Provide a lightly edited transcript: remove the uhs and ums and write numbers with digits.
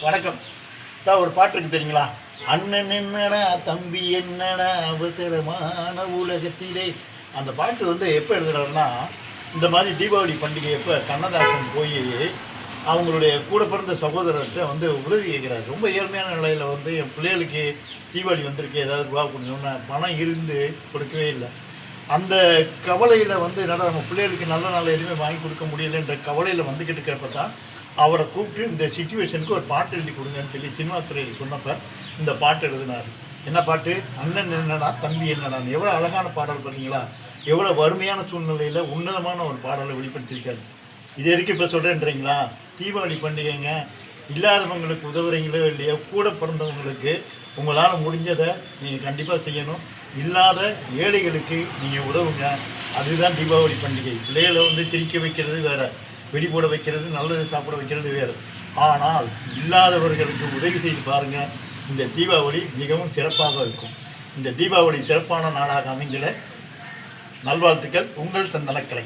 வணக்கம். தான் ஒரு பாட்டு இருக்கு தெரியுங்களா? அண்ணன் என்னடா தம்பி என்னடா அவசரமான உலகத்திலே. அந்த பாட்டு வந்து எப்போ எழுதுறாருன்னா, இந்த மாதிரி தீபாவளி பண்டிகை எப்போ கண்ணதாசன் போய் அவங்களுடைய கூட பிறந்த சகோதரர்கிட்ட வந்து உதவி கேட்குறாரு. ரொம்ப ஏழ்மையான நிலையில் வந்து என் பிள்ளைகளுக்கு தீபாவளி வந்திருக்கு, ஏதாவது ரூபா கொடுக்கணும்னு பணம் இருந்து கொடுக்கவே இல்லை. அந்த கவலையில் வந்து என்னடா நம்ம பிள்ளைகளுக்கு நல்ல நாள் எதுவுமே வாங்கி கொடுக்க முடியலைன்ற கவலையில் வந்துக்கிட்டு இருக்கிறப்ப தான் அவரை கூப்பிட்டு இந்த சிச்சுவேஷனுக்கு ஒரு பாட்டு எழுதி கொடுங்கன்னு சொல்லி சினிமா துறையில் சொன்னப்போ இந்த பாட்டு எழுதினார். என்ன பாட்டு? அண்ணன் என்னடா தம்பி என்னடா. எவ்வளோ அழகான பாடல் பார்த்தீங்களா? எவ்வளோ வறுமையான சூழ்நிலையில் உன்னதமான ஒரு பாடலை வெளிப்படுத்தியிருக்காரு. இது எதுக்கு இப்போ சொல்கிறேன்றீங்களா? தீபாவளி பண்டிகைங்க, இல்லாதவங்களுக்கு உதவுறீங்களோ இல்லையோ, கூட பிறந்தவங்களுக்கு உங்களால் முடிஞ்சதை நீங்கள் கண்டிப்பாக செய்யணும். இல்லாத ஏழைகளுக்கு நீங்கள் உதவுங்க. அதுதான் தீபாவளி பண்டிகை. பிள்ளைகளை வந்து சிரிக்க வைக்கிறது வேறு, வெடி போட வைக்கிறது, நல்லது சாப்பிட வைக்கிறது வேறு. ஆனால் இல்லாதவர்களுக்கு உதவி செய்து பாருங்கள். இந்த தீபாவளி மிகவும் சிறப்பாக இருக்கும். இந்த தீபாவளி சிறப்பான நாளாக அமைந்திட நல்வாழ்த்துக்கள். உங்கள் சந்தனக்கலை.